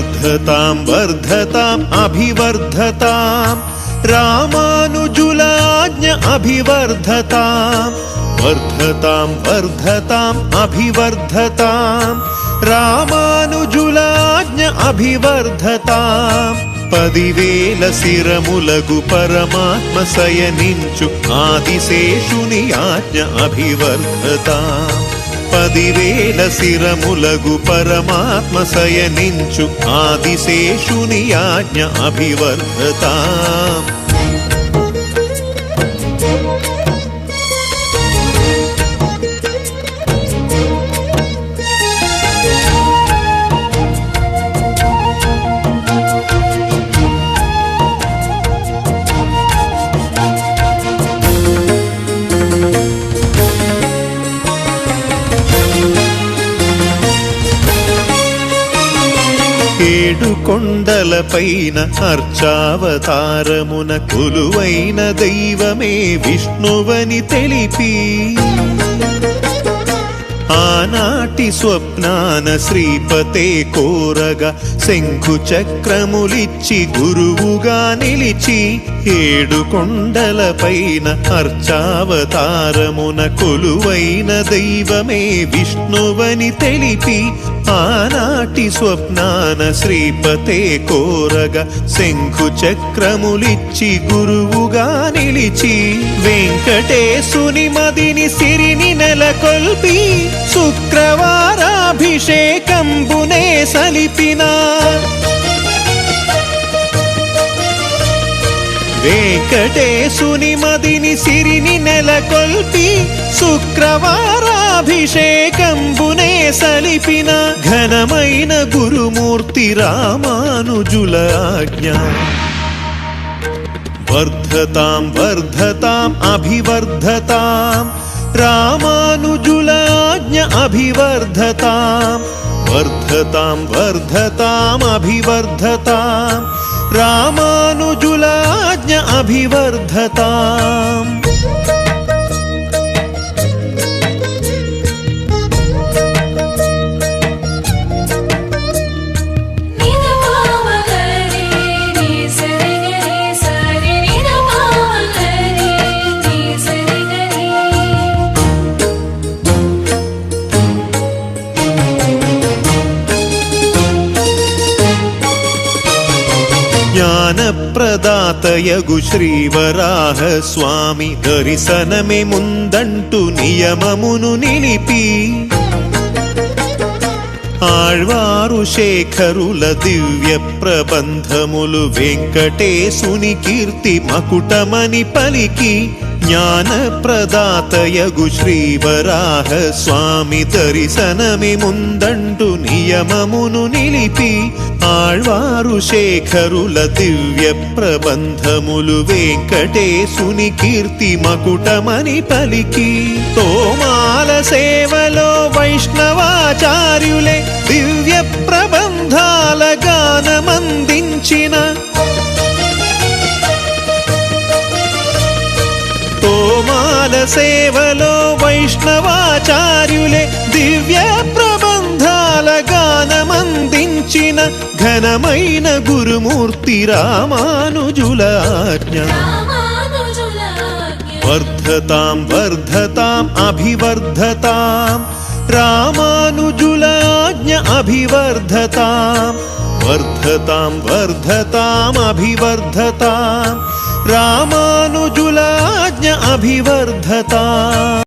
वर्धतां वर्धताम् अभिवर्धतां रामानुजुलाज्ञ अभिवर्धतां वर्धतां वर्धताम् अभिवर्धतां रामानुजुलाज्ञ अभिवर्धतां పదివేల శిరములగు పరమాత్మ శయనించు ఆదిశేషుని ఆజ్ఞ అభివర్ధతాం పదివేల శిరములగు పరమాత్మ శయనించు ఆదిశేషుని ఆజ్ఞ అభివర్ధతాం ఏడు కొండలపైన అర్చావతారమున కొలువైన దైవమే విష్ణువని తెలిపి ఆనాటి స్వప్నాన శ్రీపతే కోరగా శంఖు చక్రములిచ్చి గురువుగా నిలిచి ఏడు కొండలపైన అర్చావతారమున కొలువైన దైవమే విష్ణువని తెలిపి ఆనాటి స్వప్నాన శ్రీపతే కోరగా శంఖు చక్రములిచ్చి గురువుగా నిలిచి వెంకటేశుని మదిని సిరిని నెలకొల్పి శుక్రవారాభిషేకంబునే సలిపిన వెంకటేశుని మదిని సిరిని నెలకొల్పి శుక్రవారాభిషేకంబునే సలిపిన ఘనమైన గురుమూర్తి రామానుజుల ఆజ్ఞ వర్ధతాం వర్ధతాం అభివర్ధతాం రామానుజుల ఆజ్ఞ అభివర్ధతాం వర్ధతాం వర్ధతాం అభివర్ధతాం రామానుజుల ఆజ్ఞ అభివర్ధతాం జ్ఞానప్రదాతయగు శ్రీవరాహ స్వామి దర్శనమే ముందంటూ నియమమును నిలిపి ఆళ్వారు శేఖరుల దివ్య ప్రబంధములు వెంకటేశుని కీర్తి మకుటమని పలికి జ్ఞానప్రదాతయగు శ్రీవరాహ స్వామి దర్శనమే ముందంటూ నియమమును నిలిపి ఆళ్వారు శేఖరుల దివ్య ప్రబంధములు వెంకటేశుని కీర్తి మకుటమని పలికి తోమాల సేవలో వైష్ణవాచార్యులే దివ్య ప్రబంధాల గానమందించిన తోమాల సేవలో వైష్ణవాచార్యులే దివ్య ప్రబంధాల గానమందించిన ఘనమైన గురుమూర్తి రామానుజుల ఆజ్ఞ వర్ధతాం వర్ధతాం అభివర్ధతాం రామానుజుల ఆజ్ఞ అభివర్ధతాం వర్ధతాం వర్ధతాం అభివర్ధతాం రామానుజుల ఆజ్ఞ అభివర్ధతాం